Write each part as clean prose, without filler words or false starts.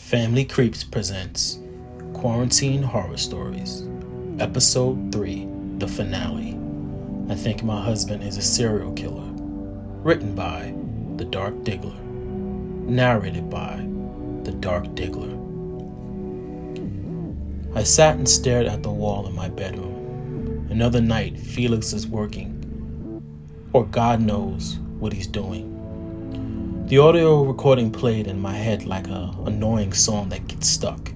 Family Creeps presents Quarantine Horror Stories, Episode 3, the finale. I think my husband is a serial killer. Written by The Dark Diggler. Narrated by The Dark Diggler. I sat and stared at the wall in my bedroom. Another night, Felix is working, or God knows what he's doing. The audio recording played in my head like an annoying song that gets stuck.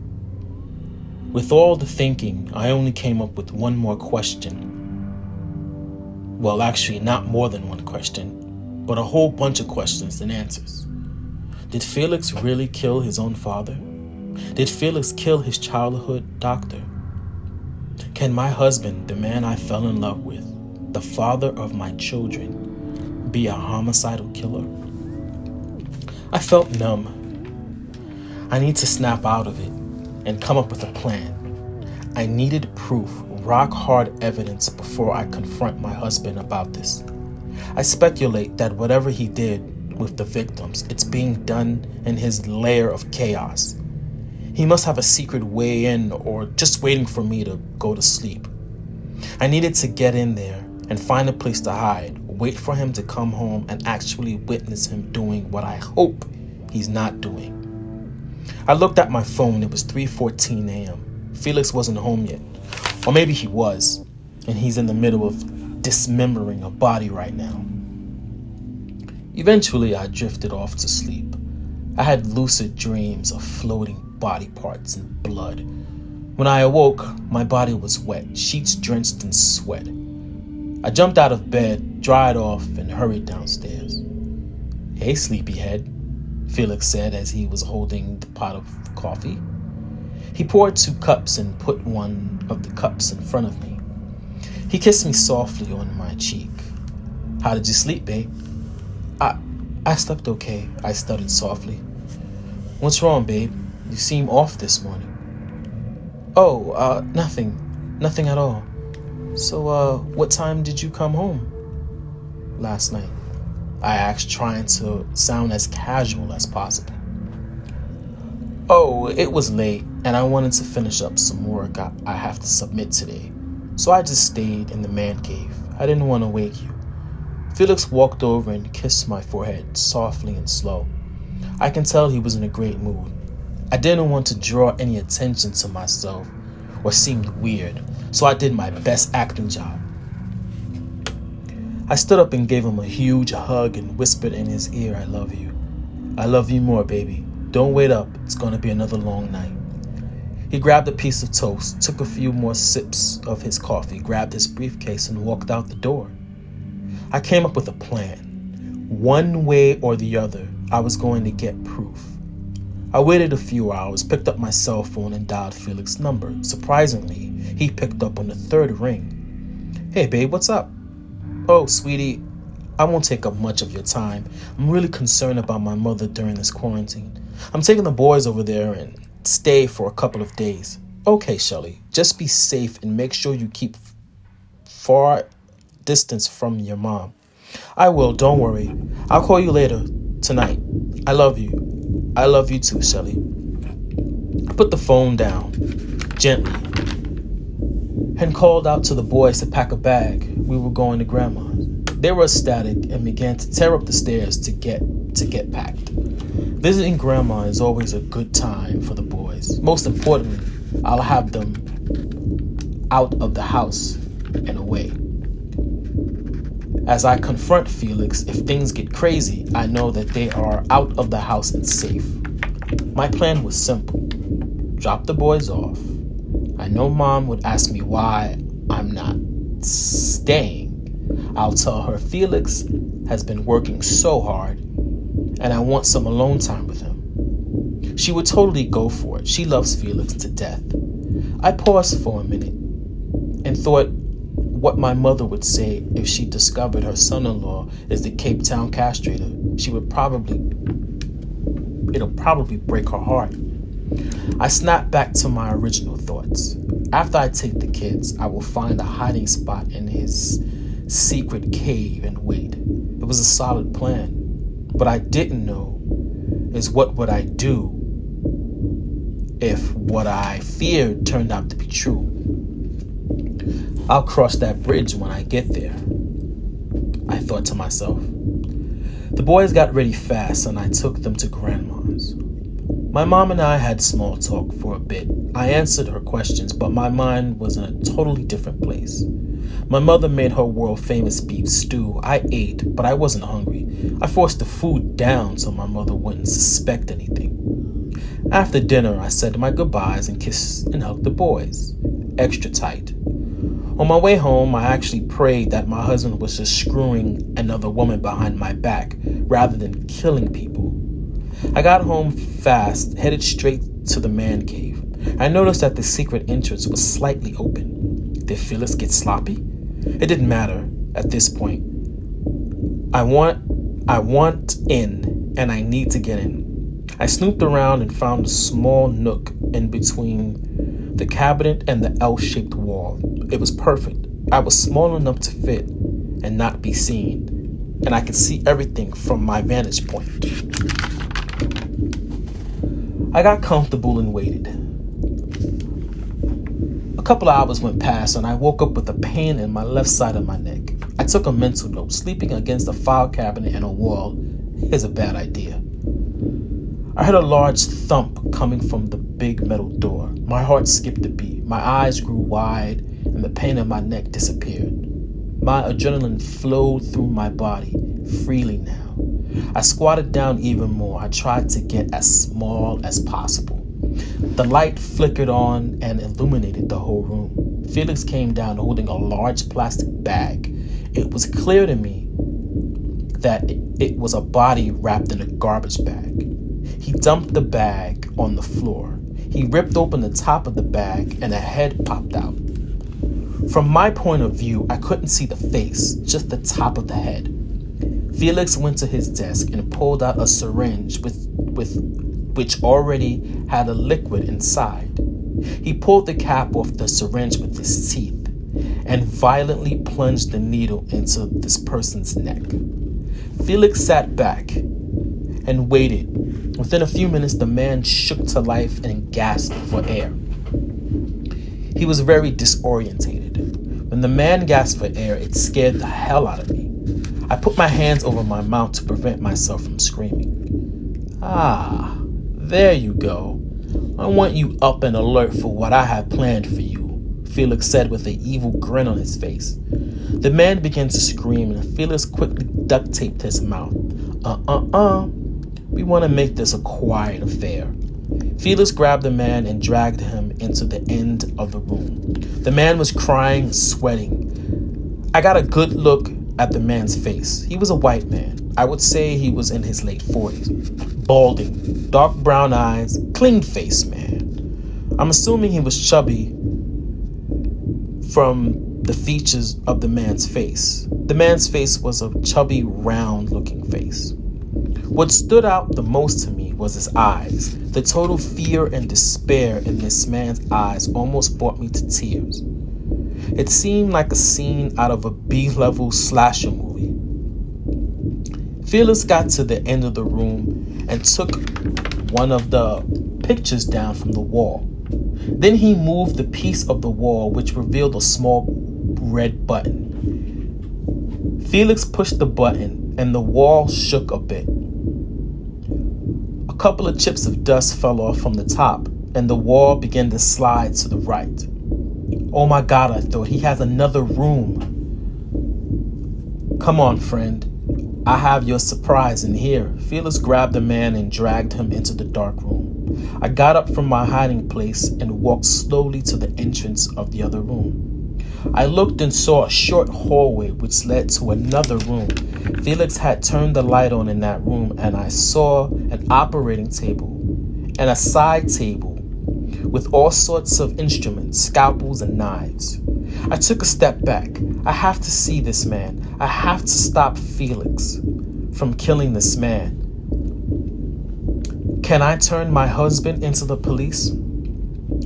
With all the thinking, I only came up with one more question. Well, actually, not more than one question, but a whole bunch of questions and answers. Did Felix really kill his own father? Did Felix kill his childhood doctor? Can my husband, the man I fell in love with, the father of my children, be a homicidal killer? I felt numb. I need to snap out of it and come up with a plan. I needed proof, rock-hard evidence before I confront my husband about this. I speculate that whatever he did with the victims, it's being done in his lair of chaos. He must have a secret way in or just waiting for me to go to sleep. I needed to get in there and find a place to hide. Wait for him to come home and actually witness him doing what I hope he's not doing. I looked at my phone. It was 3:14 a.m. Felix wasn't home yet. Or maybe he was, and he's in the middle of dismembering a body right now. Eventually, I drifted off to sleep. I had lucid dreams of floating body parts and blood. When I awoke, my body was wet, sheets drenched in sweat. I jumped out of bed, dried off, and hurried downstairs. "Hey, sleepyhead," Felix said as he was holding the pot of coffee. He poured 2 cups and put one of the cups in front of me. He kissed me softly on my cheek. "How did you sleep, babe?" I slept okay," I stuttered softly. "What's wrong, babe? You seem off this morning." "Oh, nothing at all. So, what time did you come home?" "Last night," I asked, trying to sound as casual as possible. "Oh, it was late, and I wanted to finish up some work I have to submit today. So I just stayed in the man cave. I didn't want to wake you." Felix walked over and kissed my forehead, softly and slow. I can tell he was in a great mood. I didn't want to draw any attention to myself or seemed weird, so I did my best acting job. I stood up and gave him a huge hug and whispered in his ear, "I love you. I love you more, baby. Don't wait up. It's going to be another long night." He grabbed a piece of toast, took a few more sips of his coffee, grabbed his briefcase, and walked out the door. I came up with a plan. One way or the other, I was going to get proof. I waited a few hours, picked up my cell phone, and dialed Felix's number. Surprisingly, he picked up on the 3rd ring. "Hey, babe, what's up?" "Oh, sweetie, I won't take up much of your time. I'm really concerned about my mother during this quarantine. I'm taking the boys over there and stay for a couple of days." "Okay, Shelly, just be safe and make sure you keep far distance from your mom." "I will, don't worry. I'll call you later tonight. I love you. I love you too, Shelly." I put the phone down, gently, and called out to the boys to pack a bag. We were going to Grandma's. They were ecstatic and began to tear up the stairs to get packed. Visiting Grandma is always a good time for the boys. Most importantly, I'll have them out of the house and away. As I confront Felix, if things get crazy, I know that they are out of the house and safe. My plan was simple. Drop the boys off. I know Mom would ask me why I'm not staying. I'll tell her Felix has been working so hard and I want some alone time with him. She would totally go for it. She loves Felix to death. I paused for a minute and thought what my mother would say if she discovered her son-in-law is the Cape Town castrator. It'll probably break her heart. I snapped back to my original thoughts. After I take the kids, I will find a hiding spot in his secret cave and wait. It was a solid plan. What I didn't know is what would I do if what I feared turned out to be true. I'll cross that bridge when I get there, I thought to myself. The boys got ready fast and I took them to Grandma's. My mom and I had small talk for a bit. I answered her questions, but my mind was in a totally different place. My mother made her world-famous beef stew. I ate, but I wasn't hungry. I forced the food down so my mother wouldn't suspect anything. After dinner, I said my goodbyes and kissed and hugged the boys, extra tight. On my way home, I actually prayed that my husband was just screwing another woman behind my back rather than killing people. I got home fast, headed straight to the man cave. I noticed that the secret entrance was slightly open. Did Felix get sloppy? It didn't matter at this point. I want in, and I need to get in. I snooped around and found a small nook in between the cabinet and the L-shaped wall. It was perfect. I was small enough to fit and not be seen, and I could see everything from my vantage point. I got comfortable and waited. A couple of hours went past and I woke up with a pain in my left side of my neck. I took a mental note. Sleeping against a file cabinet and a wall is a bad idea. I heard a large thump coming from the big metal door. My heart skipped a beat. My eyes grew wide and the pain in my neck disappeared. My adrenaline flowed through my body freely now. I squatted down even more. I tried to get as small as possible. The light flickered on and illuminated the whole room. Felix came down holding a large plastic bag. It was clear to me that it was a body wrapped in a garbage bag. He dumped the bag on the floor. He ripped open the top of the bag and a head popped out. From my point of view, I couldn't see the face, just the top of the head. Felix went to his desk and pulled out a syringe which already had a liquid inside. He pulled the cap off the syringe with his teeth and violently plunged the needle into this person's neck. Felix sat back and waited. Within a few minutes, the man shook to life and gasped for air. He was very disorientated. When the man gasped for air, it scared the hell out of me. I put my hands over my mouth to prevent myself from screaming. Ah, there you go. I want you up and alert for what I have planned for you, Felix said with an evil grin on his face. The man began to scream and Felix quickly duct taped his mouth. We want to make this a quiet affair. Felix grabbed the man and dragged him into the end of the room. The man was crying and sweating. I got a good look at the man's face. He was a white man. I would say he was in his late 40s. Balding, dark brown eyes, clean-faced man. I'm assuming he was chubby from the features of the man's face. The man's face was a chubby, round-looking face. What stood out the most to me was his eyes. The total fear and despair in this man's eyes almost brought me to tears. It seemed like a scene out of a B-level slasher movie. Felix got to the end of the room and took one of the pictures down from the wall. Then he moved the piece of the wall which revealed a small red button. Felix pushed the button and the wall shook a bit. A couple of chips of dust fell off from the top and the wall began to slide to the right. Oh my God, I thought, he has another room. Come on, friend. I have your surprise in here. Felix grabbed the man and dragged him into the dark room. I got up from my hiding place and walked slowly to the entrance of the other room. I looked and saw a short hallway which led to another room. Felix had turned the light on in that room and I saw an operating table and a side table with all sorts of instruments, scalpels and knives. I took a step back. I have to see this man. I have to stop Felix from killing this man. Can I turn my husband into the police?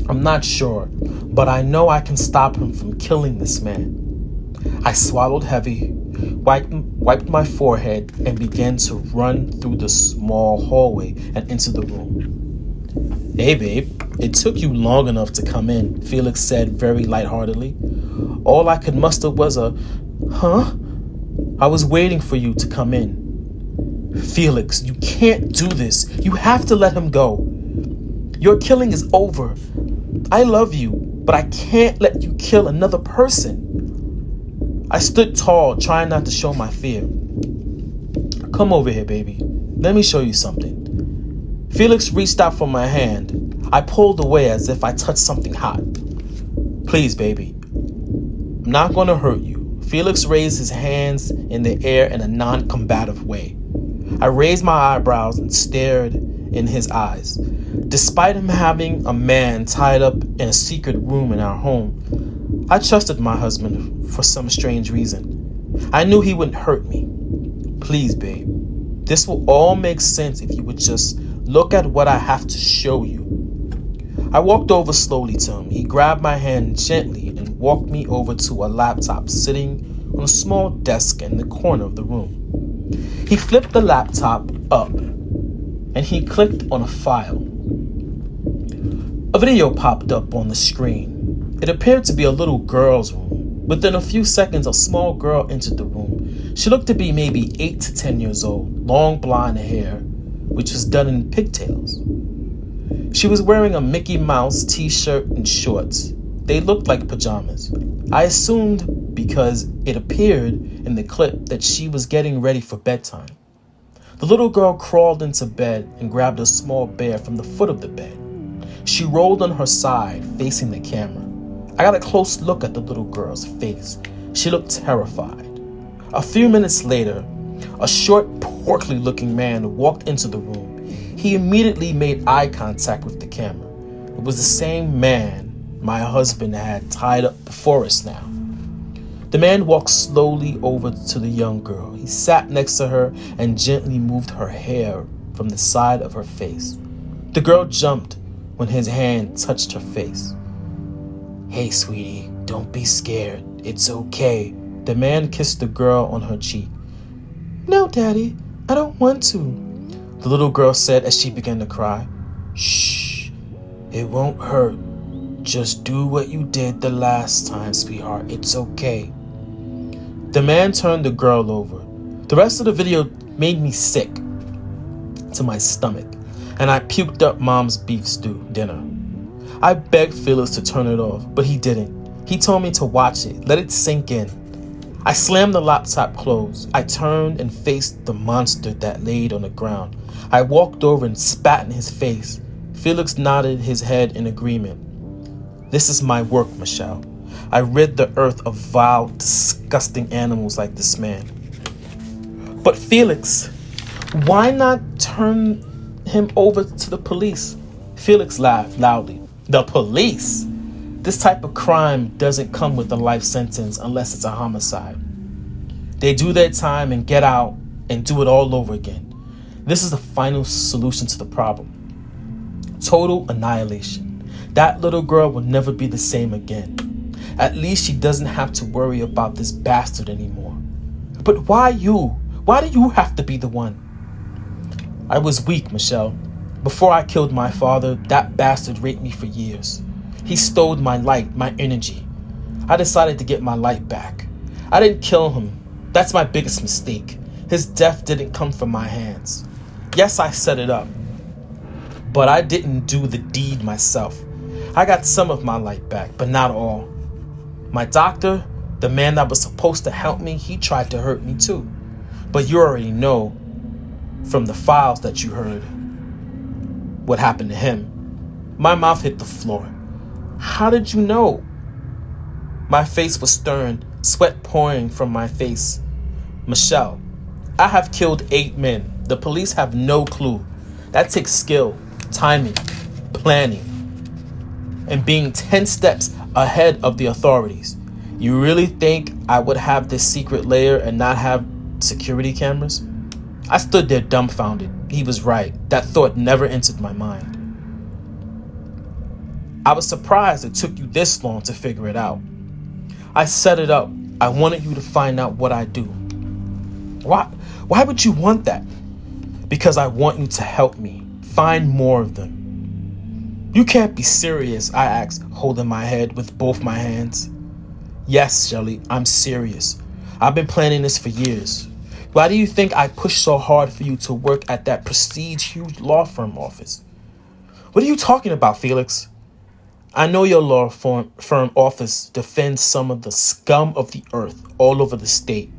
I'm not sure, but I know I can stop him from killing this man. I swallowed heavy, wiped my forehead, and began to run through the small hallway and into the room. Hey, babe, it took you long enough to come in, Felix said very lightheartedly. All I could muster was a, huh? I was waiting for you to come in. Felix, you can't do this. You have to let him go. Your killing is over. I love you, but I can't let you kill another person. I stood tall, trying not to show my fear. Come over here, baby. Let me show you something. Felix reached out for my hand. I pulled away as if I touched something hot. Please, baby. I'm not going to hurt you. Felix raised his hands in the air in a non-combative way. I raised my eyebrows and stared in his eyes. Despite him having a man tied up in a secret room in our home, I trusted my husband for some strange reason. I knew he wouldn't hurt me. Please, babe. This will all make sense if you would just look at what I have to show you. I walked over slowly to him. He grabbed my hand gently and walked me over to a laptop sitting on a small desk in the corner of the room. He flipped the laptop up and he clicked on a file. A video popped up on the screen. It appeared to be a little girl's room. Within a few seconds, a small girl entered the room. She looked to be maybe 8 to 10 years old, long blonde hair, which was done in pigtails. She was wearing a Mickey Mouse t-shirt and shorts. They looked like pajamas. I assumed because it appeared in the clip that she was getting ready for bedtime. The little girl crawled into bed and grabbed a small bear from the foot of the bed. She rolled on her side, facing the camera. I got a close look at the little girl's face. She looked terrified. A few minutes later, a short, portly-looking man walked into the room. He immediately made eye contact with the camera. It was the same man my husband had tied up before us now. The man walked slowly over to the young girl. He sat next to her and gently moved her hair from the side of her face. The girl jumped when his hand touched her face. Hey, sweetie, don't be scared. It's okay. The man kissed the girl on her cheek. No, Daddy, I don't want to, the little girl said as she began to cry. Shh, it won't hurt. Just do what you did the last time, sweetheart. It's okay. The man turned the girl over. The rest of the video made me sick to my stomach, and I puked up Mom's beef stew dinner. I begged Felix to turn it off, but he didn't. He told me to watch it, let it sink in. I slammed the laptop closed. I turned and faced the monster that laid on the ground. I walked over and spat in his face. Felix nodded his head in agreement. This is my work, Michelle. I rid the earth of vile, disgusting animals like this man. But Felix, why not turn him over to the police? Felix laughed loudly. The police? This type of crime doesn't come with a life sentence unless it's a homicide. They do their time and get out and do it all over again. This is the final solution to the problem. Total annihilation. That little girl will never be the same again. At least she doesn't have to worry about this bastard anymore. But why you? Why do you have to be the one? I was weak, Michelle. Before I killed my father, that bastard raped me for years. He stole my light, my energy. I decided to get my light back. I didn't kill him. That's my biggest mistake. His death didn't come from my hands. Yes, I set it up, but I didn't do the deed myself. I got some of my light back, but not all. My doctor, the man that was supposed to help me, he tried to hurt me too. But you already know from the files that you heard what happened to him. My mouth hit the floor. How did you know? My face was stern, sweat pouring from my face. Michelle, I have killed 8 men. The police have no clue. That takes skill, timing, planning, and being 10 steps ahead of the authorities. You really think I would have this secret layer and not have security cameras? I stood there dumbfounded. He was right. That thought never entered my mind. I was surprised it took you this long to figure it out. I set it up. I wanted you to find out what I do. Why would you want that? Because I want you to help me find more of them. You can't be serious, I asked, holding my head with both my hands. Yes, Shelly, I'm serious. I've been planning this for years. Why do you think I pushed so hard for you to work at that prestige huge law firm office? What are you talking about, Felix? I know your law firm office defends some of the scum of the earth all over the state.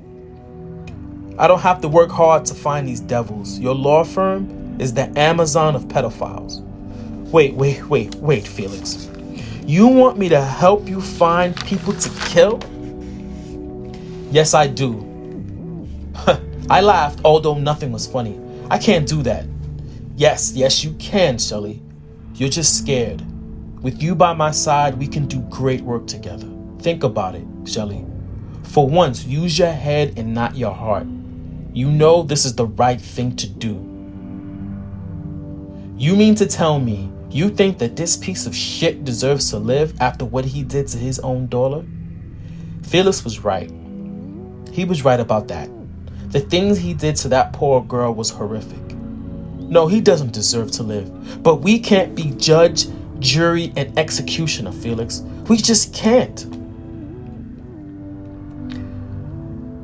I don't have to work hard to find these devils. Your law firm is the Amazon of pedophiles. Wait, Felix. You want me to help you find people to kill? Yes, I do. I laughed, although nothing was funny. I can't do that. Yes, you can, Shelly. You're just scared. With you by my side, we can do great work together. Think about it, Shelly. For once, use your head and not your heart. You know this is the right thing to do. You mean to tell me you think that this piece of shit deserves to live after what he did to his own daughter? Felix was right. He was right about that. The things he did to that poor girl was horrific. No, he doesn't deserve to live. But we can't be judge, jury, and executioner, Felix. We just can't.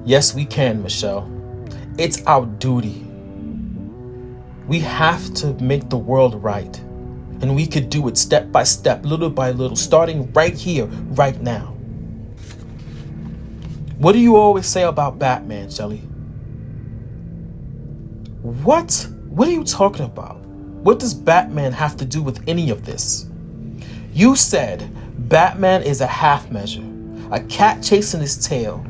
Yes, we can, Michelle. It's our duty. We have to make the world right. And we could do it step by step, little by little, starting right here, right now. What do you always say about Batman, Shelly? What? What are you talking about? What does Batman have to do with any of this? You said Batman is a half measure, a cat chasing his tail.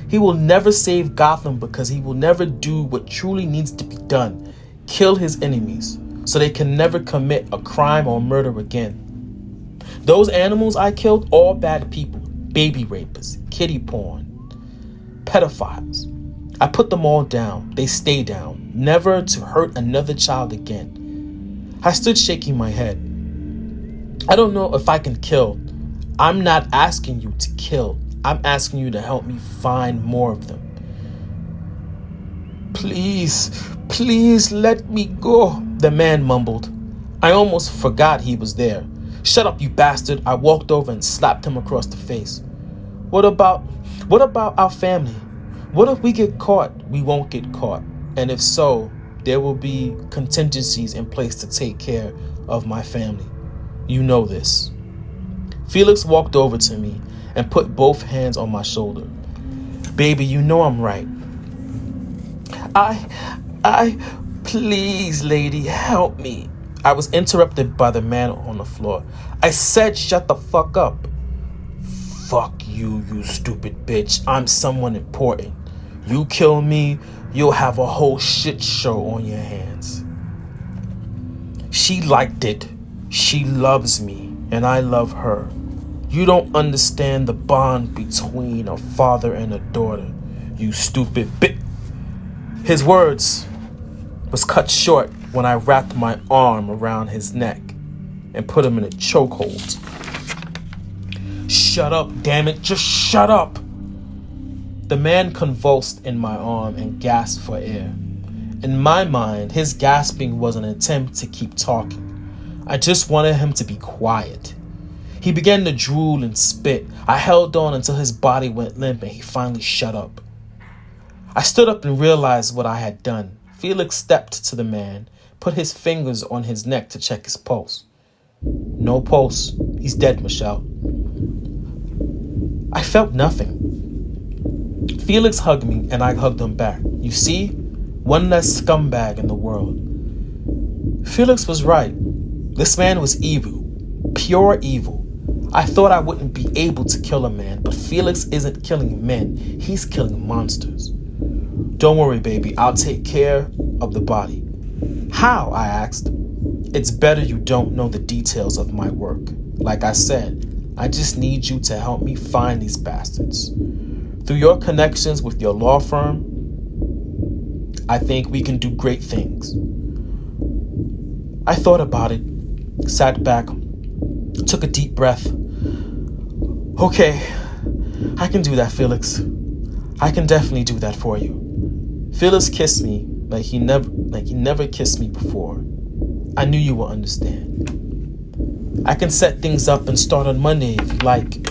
He will never save Gotham because he will never do what truly needs to be done. Kill his enemies so they can never commit a crime or murder again. Those animals I killed, all bad people, baby rapists, kitty porn, pedophiles. I put them all down. They stay down, never to hurt another child again. I stood shaking my head. I don't know if I can kill. I'm not asking you to kill. I'm asking you to help me find more of them. Please let me go, the man mumbled. I almost forgot he was there. Shut up, you bastard. I walked over and slapped him across the face. What about our family? What if we get caught? We won't get caught. And if so, there will be contingencies in place to take care of my family. You know this. Felix walked over to me and put both hands on my shoulder. Baby, you know I'm right. Please, lady, help me. I was interrupted by the man on the floor. I said shut the fuck up. Fuck you, you stupid bitch. I'm someone important. You kill me, you'll have a whole shit show on your hands. She liked it. She loves me, and I love her. You don't understand the bond between a father and a daughter, you stupid bitch. His words was cut short when I wrapped my arm around his neck and put him in a chokehold. Shut up, damn it, just shut up. The man convulsed in my arm and gasped for air. In my mind, his gasping was an attempt to keep talking. I just wanted him to be quiet. He began to drool and spit. I held on until his body went limp and he finally shut up. I stood up and realized what I had done. Felix stepped to the man, put his fingers on his neck to check his pulse. No pulse. He's dead, Michelle. I felt nothing. Felix hugged me and I hugged him back. You see? One less scumbag in the world. Felix was right. This man was evil. Pure evil. I thought I wouldn't be able to kill a man, but Felix isn't killing men. He's killing monsters. Don't worry, baby. I'll take care of the body. How? I asked. It's better you don't know the details of my work. Like I said, I just need you to help me find these bastards. Through your connections with your law firm, I think we can do great things. I thought about it, sat back, took a deep breath. Okay, I can do that, Felix. I can definitely do that for you. Felix kissed me like he never kissed me before. I knew you would understand. I can set things up and start on Monday if you like.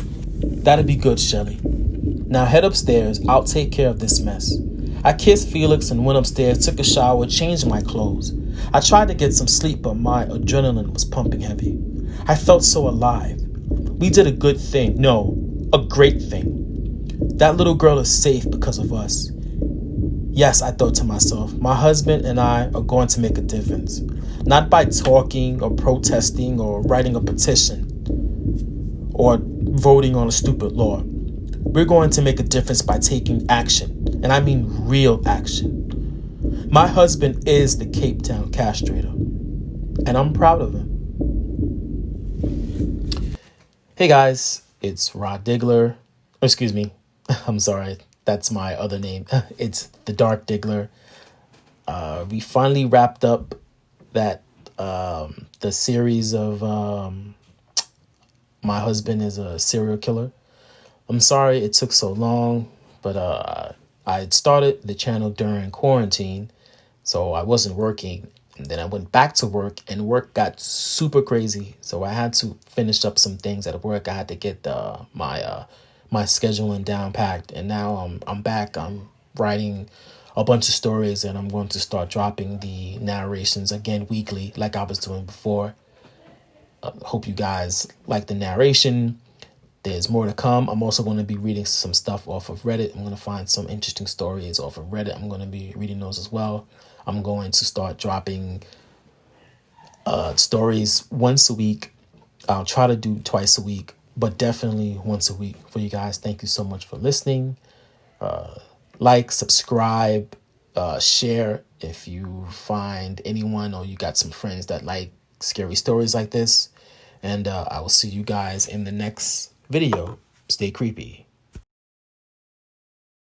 That'd be good, Shelly. Now head upstairs. I'll take care of this mess. I kissed Felix and went upstairs, took a shower, changed my clothes. I tried to get some sleep, but my adrenaline was pumping heavy. I felt so alive. We did a good thing. No, a great thing. That little girl is safe because of us. Yes, I thought to myself, my husband and I are going to make a difference. Not by talking or protesting or writing a petition or voting on a stupid law. We're going to make a difference by taking action. And I mean real action. My husband is the Cape Town castrator. And I'm proud of him. Hey guys, it's Rod Diggler. Excuse me. I'm sorry. That's my other name. It's the Dark Diggler. We finally wrapped up that the series of my husband is a serial killer. I'm sorry it took so long, but I had started the channel during quarantine, so I wasn't working. And then I went back to work, and work got super crazy. So I had to finish up some things at work. I had to get my scheduling down packed, and now I'm back. I'm writing a bunch of stories, and I'm going to start dropping the narrations again weekly, like I was doing before. Hope you guys like the narration. There's more to come. I'm also going to be reading some stuff off of Reddit. I'm going to find some interesting stories off of Reddit. I'm going to be reading those as well. I'm going to start dropping stories once a week. I'll try to do twice a week, but definitely once a week for you guys. Thank you so much for listening. Like, subscribe, share if you find anyone or you got some friends that like scary stories like this. And I will see you guys in the next video. Stay creepy.